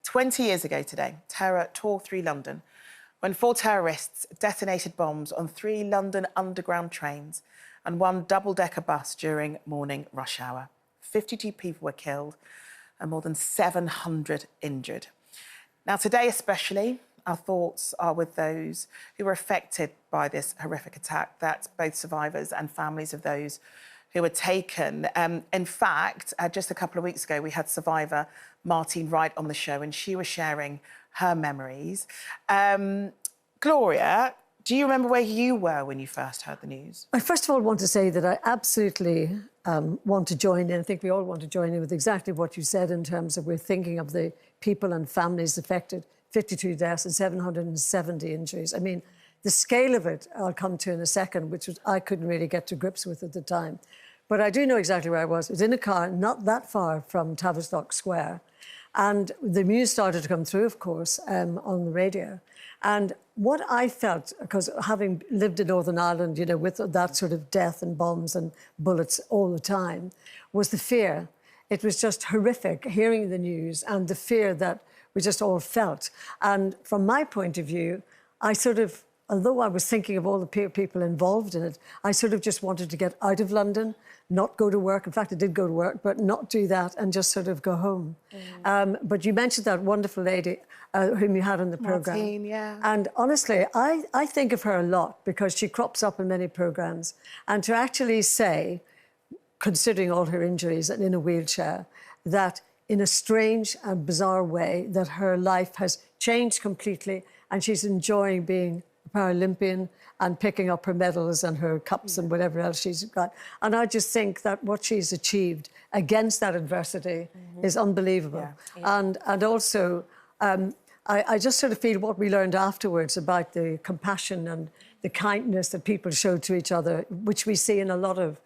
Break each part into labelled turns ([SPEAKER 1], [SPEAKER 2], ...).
[SPEAKER 1] 20 years ago today, terror tore through London when 4 terrorists detonated bombs on 3 London Underground trains and 1 double-decker bus during morning rush hour. 52 people were killed and more than 700 injured. Now, today especially, our thoughts are with those who were affected by this horrific attack. That's both survivors and families of those who were taken. In fact, just a couple of weeks ago, we had survivor Martine Wright on the show, and she was sharing her memories. Gloria, do you remember where you were when you first heard the news?
[SPEAKER 2] I first of all want to say that I absolutely want to join in. I think we all want to join in with exactly what you said in terms of we're thinking of the people and families affected. 52 deaths and 770 injuries. I mean, the scale of it I'll come to in a second, which was, I couldn't really get to grips with at the time. But I do know exactly where I was. I was in a car not that far from Tavistock Square. And the news started to come through, of course, on the radio. And what I felt, because having lived in Northern Ireland, you know, with that sort of death and bombs and bullets all the time, was the fear. It was just horrific hearing the news and the fear that we just all felt. And from my point of view, I sort of, although I was thinking of all the people involved in it, I sort of just wanted to get out of London, not go to work. In fact, I did go to work, but not do that and just sort of go home. But you mentioned that wonderful lady whom you had on the programme.
[SPEAKER 1] Martine, yeah.
[SPEAKER 2] And honestly, I think of her a lot because she crops up in many programmes. And to actually say, considering all her injuries and in a wheelchair, that in a strange and bizarre way, that her life has changed completely and she's enjoying being a Paralympian and picking up her medals and her cups and whatever else she's got. And I just think that what she's achieved against that adversity is unbelievable. Yeah. And also, I just sort of feel what we learned afterwards about the compassion and the kindness that people show to each other, which we see in a lot of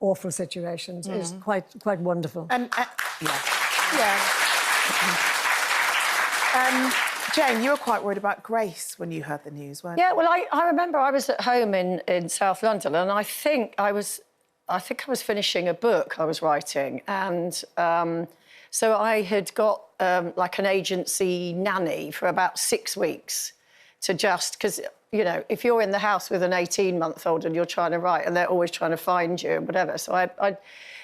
[SPEAKER 2] awful situations, is quite wonderful.
[SPEAKER 1] Yeah. Jane, you were quite worried about Grace when you heard the news, weren't you?
[SPEAKER 3] Yeah, well, I remember I was at home in South London, and I think I was finishing a book I was writing, and so I had got like an agency nanny for about 6 weeks to just, because, you know, if you're in the house with an 18-month-old and you're trying to write and they're always trying to find you and whatever, so I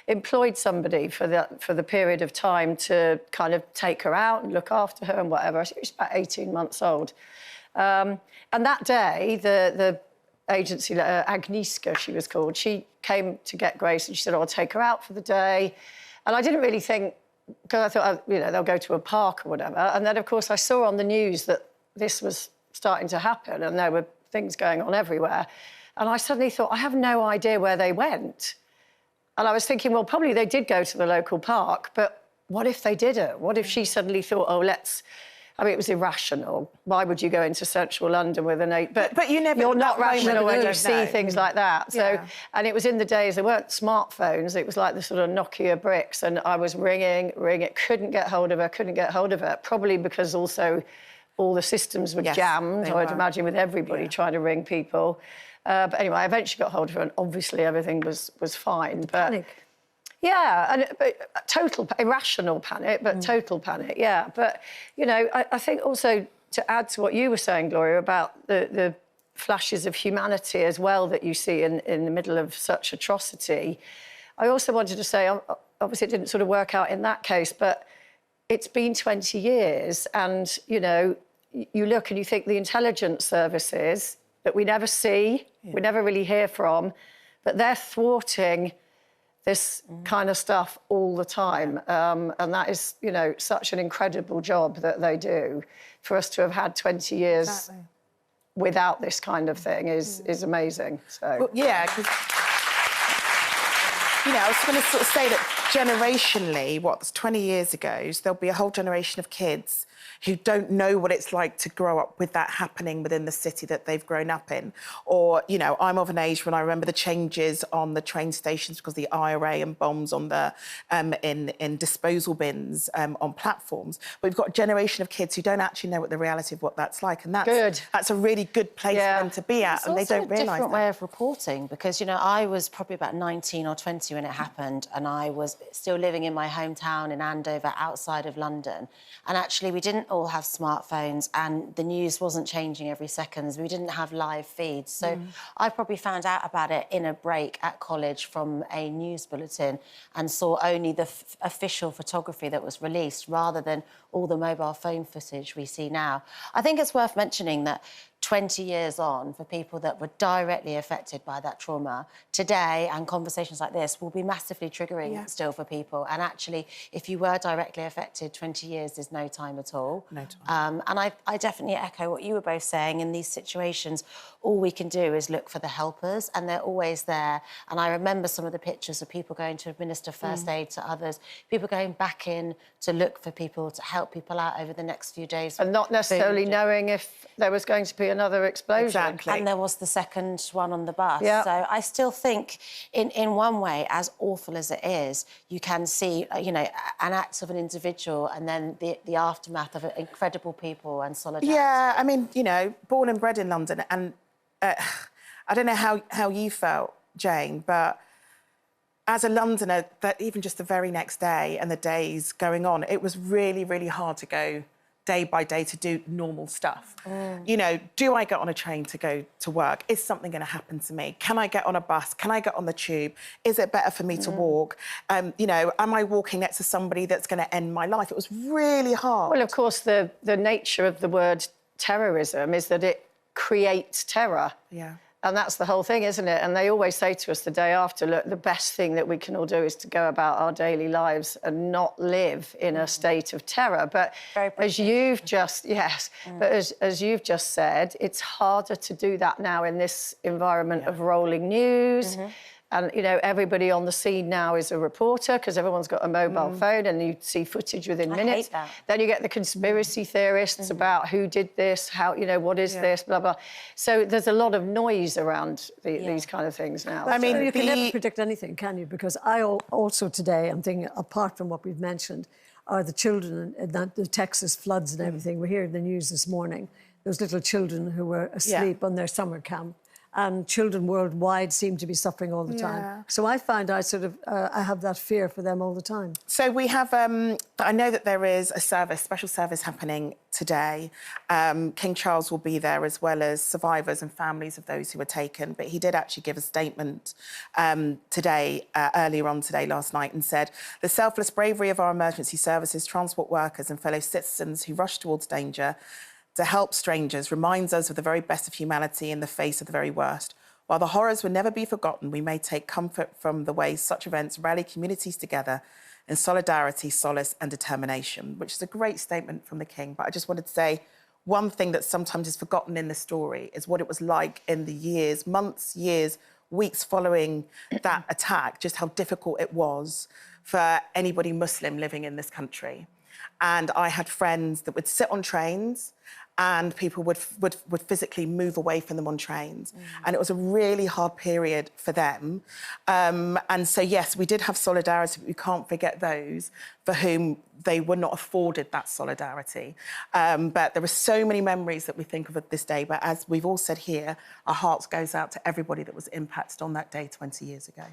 [SPEAKER 3] employed somebody for the period of time to kind of take her out and look after her and whatever. She was about 18 months old. And that day, the agency, Agnieszka, she was called, she came to get Grace and she said, oh, I'll take her out for the day. And I didn't really think, because I thought, you know, they'll go to a park or whatever. And then, of course, I saw on the news that this was starting to happen and there were things going on everywhere. And I suddenly thought, I have no idea where they went. And I was thinking, well, probably they did go to the local park, but what if they didn't? What if she suddenly thought, oh, let's... I mean, it was irrational. Why would you go into central London with an 8... But you're not rational when you see things like that. So, and it was in the days, there weren't smartphones. It was like the sort of Nokia bricks, and I was ringing, couldn't get hold of her, probably because also all the systems were jammed, I would imagine, with everybody trying to ring people. But anyway, I eventually got hold of her, and obviously everything was fine. But panic. Yeah, but total irrational panic, but total panic. Yeah, but you know, I think also to add to what you were saying, Gloria, about the flashes of humanity as well that you see in the middle of such atrocity. I also wanted to say, obviously, it didn't sort of work out in that case, but it's been 20 years, and you know, you look and you think the intelligence services that we never see, we never really hear from, but they're thwarting this kind of stuff all the time. And that is, you know, such an incredible job that they do. For us to have had 20 years without this kind of thing is amazing. So
[SPEAKER 1] well, yeah, because, you know, I was going to sort of say that generationally, what's 20 years ago, so there'll be a whole generation of kids who don't know what it's like to grow up with that happening within the city that they've grown up in. Or, you know, I'm of an age when I remember the changes on the train stations because of the IRA and bombs on the in disposal bins on platforms. But we've got a generation of kids who don't actually know what the reality of what that's like, and that's a really good place for them to be at,
[SPEAKER 4] it's
[SPEAKER 1] and they don't realise that.
[SPEAKER 4] It's a different way of reporting because, you know, I was probably about 19 or 20 when it happened, and I was still living in my hometown in Andover, outside of London. And actually, we didn't all have smartphones, and the news wasn't changing every second. We didn't have live feeds. So I probably found out about it in a break at college from a news bulletin and saw only the official photography that was released rather than all the mobile phone footage we see now. I think it's worth mentioning that 20 years on, for people that were directly affected by that trauma, today and conversations like this will be massively triggering still for people. And actually, if you were directly affected, 20 years is no time at all.
[SPEAKER 1] No time.
[SPEAKER 4] And I definitely echo what you were both saying. In these situations, all we can do is look for the helpers, and they're always there. And I remember some of the pictures of people going to administer first aid to others, people going back in to look for people, to help people out over the next few days.
[SPEAKER 3] And not necessarily knowing if there was going to be another explosion.
[SPEAKER 1] Exactly.
[SPEAKER 4] And there was the second one on the bus.
[SPEAKER 3] Yeah.
[SPEAKER 4] So I still think, in one way, as awful as it is, you can see, you know, an act of an individual and then the aftermath of incredible people and solidarity.
[SPEAKER 1] Yeah, I mean, you know, born and bred in London, and I don't know how you felt, Jane, but as a Londoner, that even just the very next day and the days going on, it was really, really hard to go day by day to do normal stuff. You know, do I get on a train to go to work? Is something going to happen to me? Can I get on a bus? Can I get on the tube? Is it better for me to walk? You know, am I walking next to somebody that's going to end my life? It was really hard.
[SPEAKER 3] Well, of course, the nature of the word terrorism is that it creates terror.
[SPEAKER 1] Yeah.
[SPEAKER 3] And that's the whole thing, isn't it? And they always say to us the day after, look, the best thing that we can all do is to go about our daily lives and not live in a state of terror. But as you've just, but as you've just said, it's harder to do that now in this environment of rolling news. And, you know, everybody on the scene now is a reporter because everyone's got a mobile phone and you see footage within minutes.
[SPEAKER 4] Hate that.
[SPEAKER 3] Then you get the conspiracy theorists about who did this, how, you know, what is this, blah, blah. So there's a lot of noise around these kind of things now.
[SPEAKER 2] I mean, you can never predict anything, can you? Because I also today, I'm thinking, apart from what we've mentioned, are the children and the Texas floods and everything. We're hearing the news this morning. Those little children who were asleep on their summer camp. And children worldwide seem to be suffering all the time. So I find I have that fear for them all the time.
[SPEAKER 1] So we have, I know that there is a special service happening today. King Charles will be there, as well as survivors and families of those who were taken. But he did actually give a statement today, earlier on today, last night, and said, the selfless bravery of our emergency services, transport workers and fellow citizens who rush towards danger to help strangers reminds us of the very best of humanity in the face of the very worst. While the horrors will never be forgotten, we may take comfort from the way such events rally communities together in solidarity, solace and determination, which is a great statement from the King. But I just wanted to say one thing that sometimes is forgotten in the story is what it was like in the years, months, years, weeks following that attack, just how difficult it was for anybody Muslim living in this country. And I had friends that would sit on trains and people would physically move away from them on trains. And it was a really hard period for them. And so, yes, we did have solidarity, but we can't forget those for whom they were not afforded that solidarity. But there are so many memories that we think of at this day. But as we've all said here, our hearts goes out to everybody that was impacted on that day 20 years ago.